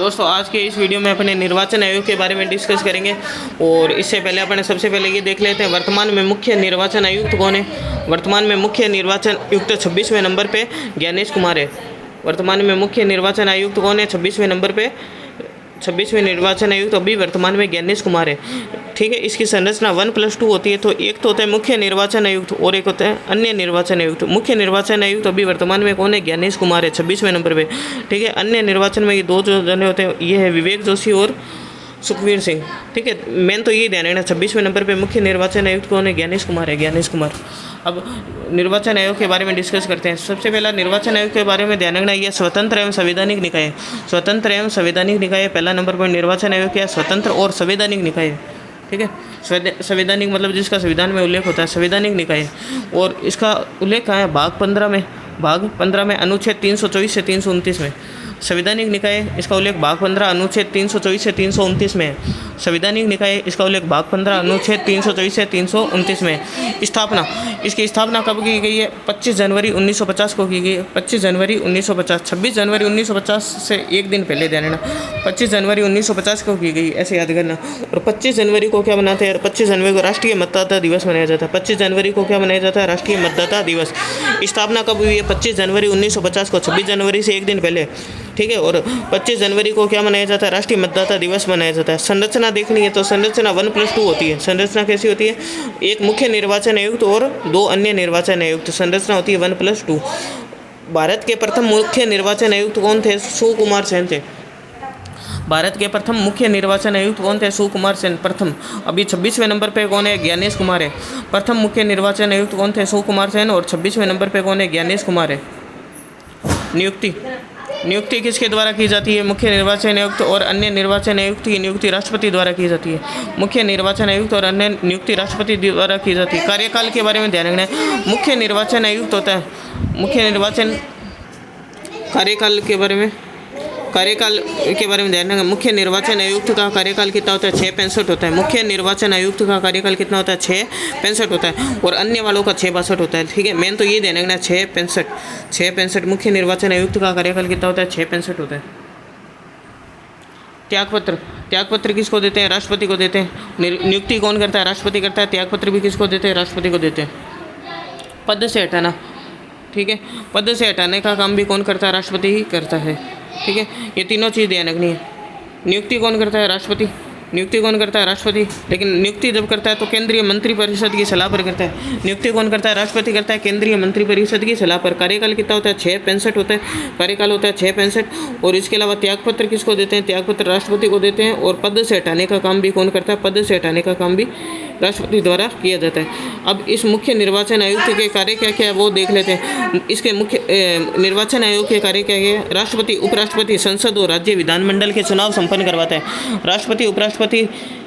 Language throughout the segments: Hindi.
दोस्तों आज के इस वीडियो में अपने निर्वाचन आयोग के बारे में डिस्कस करेंगे। और इससे पहले अपने सबसे पहले ये देख लेते हैं वर्तमान में मुख्य निर्वाचन आयुक्त कौन है। वर्तमान में मुख्य निर्वाचन आयुक्त 26वें नंबर पे ज्ञानेश कुमार है। वर्तमान में मुख्य निर्वाचन आयुक्त कौन है 26वें नंबर पे? 26वें निर्वाचन आयुक्त अभी वर्तमान में ज्ञानेश कुमार है। ठीक है, इसकी संरचना 1+2 होती है। तो एक तो होता है मुख्य निर्वाचन आयुक्त और एक होता है अन्य निर्वाचन आयुक्त। मुख्य निर्वाचन आयुक्त अभी वर्तमान में कौन है? ज्ञानेश कुमार है 26वें नंबर पे। ठीक है, अन्य निर्वाचन में ये दो जो जने होते हैं ये है विवेक जोशी और सुखवीर सिंह। ठीक है, मेन तो ये ध्यान रखना 26वें नंबर पे मुख्य निर्वाचन आयुक्त कौन है? ज्ञानेश कुमार है, ज्ञानेश कुमार। अब निर्वाचन आयोग के बारे में डिस्कस करते हैं। सबसे पहला निर्वाचन आयोग के बारे में ध्यान रखना, यह स्वतंत्र एवं संवैधानिक निकाय है। स्वतंत्र एवं संवैधानिक निकाय पहला नंबर पर निर्वाचन आयोग क्या है? स्वतंत्र और संवैधानिक निकाय है। ठीक है, संवैधानिक मतलब जिसका संविधान में उल्लेख होता है, संवैधानिक निकाय है। और इसका उल्लेख कहाँ है? भाग 15 में अनुच्छेद 324 से 329 में। संवैधानिक निकाय इसका उल्लेख भाग 15 अनुच्छेद 324 से 329 में है। संवैधानिक निकाय इसका उल्लेख भाग 15 अनुच्छेद 324 से 329 में। स्थापना, इसकी स्थापना कब की गई है? 25 जनवरी 1950 को की गई है। 25 जनवरी 1950। 26 जनवरी 1950 से एक दिन पहले ध्यान रखना, 25 जनवरी 1950 को की गई, ऐसे याद करना। और 25 जनवरी को क्या मनाते हैं? 25 जनवरी को राष्ट्रीय मतदाता दिवस मनाया जाता है। 25 जनवरी को क्या मनाया जाता है? राष्ट्रीय मतदाता दिवस। स्थापना कब हुई है? 25 जनवरी 1950 को, 26 जनवरी से एक दिन पहले। ठीक है, और 25 जनवरी को क्या मनाया जाता है? राष्ट्रीय मतदाता दिवस मनाया जाता है। संरचना देखनी है तो संरचना 1+2 होती है। संरचना कैसी होती है? एक मुख्य निर्वाचन आयुक्त और दो अन्य निर्वाचन आयुक्त। संरचना होती है 1+2। भारत के प्रथम मुख्य निर्वाचन आयुक्त कौन थे? सुकुमार सेन थे। भारत के प्रथम मुख्य निर्वाचन आयुक्त कौन थे? सुकुमार सेन प्रथम। अभी 26वें नंबर पे कौन है? ज्ञानेश कुमार है। प्रथम मुख्य निर्वाचन आयुक्त कौन थे? सुकुमार सेन। और 26वें नंबर पे कौन है? ज्ञानेश कुमार है। नियुक्ति किसके द्वारा की जाती है? मुख्य निर्वाचन आयुक्त और अन्य निर्वाचन आयुक्त की नियुक्ति राष्ट्रपति द्वारा की जाती है। मुख्य निर्वाचन आयुक्त और अन्य नियुक्ति राष्ट्रपति द्वारा की जाती है। कार्यकाल के बारे में ध्यान रखना है। मुख्य निर्वाचन आयुक्त होता है, मुख्य निर्वाचन कार्यकाल के बारे में ध्यान रखना। मुख्य निर्वाचन आयुक्त का कार्यकाल कितना होता है? 665 होता है। मुख्य निर्वाचन आयुक्त का कार्यकाल कितना होता है? 665 होता है। और अन्य वालों का 662 होता है। ठीक है, मेन तो ये ध्यान रखना 665 मुख्य निर्वाचन आयुक्त का कार्यकाल कितना होता है? 665 होता है। त्यागपत्र किसको देते हैं? राष्ट्रपति को देते हैं। नियुक्ति कौन करता है? राष्ट्रपति करता है। त्यागपत्र भी किसको देते हैं? राष्ट्रपति को देते हैं। पद से हटाना, ठीक है, पद से हटाने का काम भी कौन करता है? राष्ट्रपति ही करता है। ठीक है, ये तीनों चीज़ ध्यान रखनी है। नियुक्ति कौन करता है? राष्ट्रपति। लेकिन नियुक्ति जब करता है तो केंद्रीय मंत्रिपरिषद की सलाह पर करता है। नियुक्ति कौन करता है? राष्ट्रपति करता है, केंद्रीय मंत्रिपरिषद की सलाह पर। कार्यकाल कितना होता है? 665 होता है। कार्यकाल होता है 665। और इसके अलावा त्यागपत्र किसको देते हैं? त्यागपत्र राष्ट्रपति को देते हैं। और पद से हटाने का काम भी कौन करता है? पद से हटाने का काम भी राष्ट्रपति द्वारा किया जाता है। अब इस मुख्य निर्वाचन आयुक्त के कार्य क्या क्या है वो देख लेते हैं। इसके मुख्य निर्वाचन आयोग के कार्य क्या है? राष्ट्रपति, उपराष्ट्रपति, संसद और राज्य विधानमंडल के चुनाव संपन्न करवाता है। राष्ट्रपति, उपराष्ट्रपति,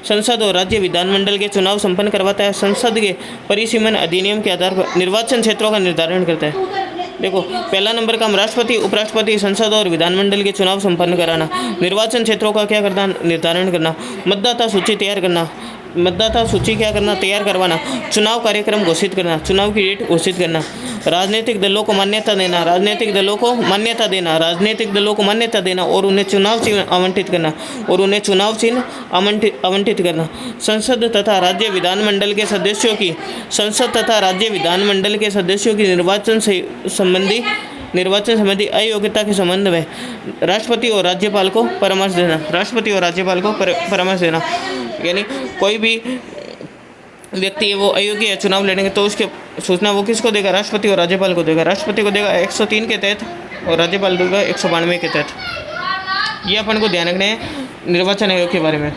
संसद और राज्य विधानमंडल के चुनाव संपन्न करवाता है। संसद के परिसीमन अधिनियम के आधार पर निर्वाचन क्षेत्रों का निर्धारण करता है। देखो, पहला नंबर काम राष्ट्रपति, उपराष्ट्रपति, संसद और विधानमंडल के चुनाव संपन्न कराना। निर्वाचन क्षेत्रों का क्या करना? निर्धारण करना। मतदाता सूची तैयार करना। तैयार करवाना। चुनाव कार्यक्रम घोषित करना। चुनाव की डेट घोषित करना। राजनीतिक दलों को मान्यता देना और उन्हें चुनाव चिन्ह आवंटित करना। संसद तथा राज्य विधानमंडल के सदस्यों की निर्वाचन संबंधी अयोग्यता के संबंध में राष्ट्रपति और राज्यपाल को परामर्श देना। यानी कोई भी व्यक्ति है वो अयोग्य है चुनाव लड़ेंगे तो उसके सूचना वो किसको देगा? राष्ट्रपति और राज्यपाल को देगा। राष्ट्रपति को देगा 103 के तहत और राज्यपाल देगा 192 के तहत। ये अपन को ध्यान रखना है निर्वाचन आयोग के बारे में।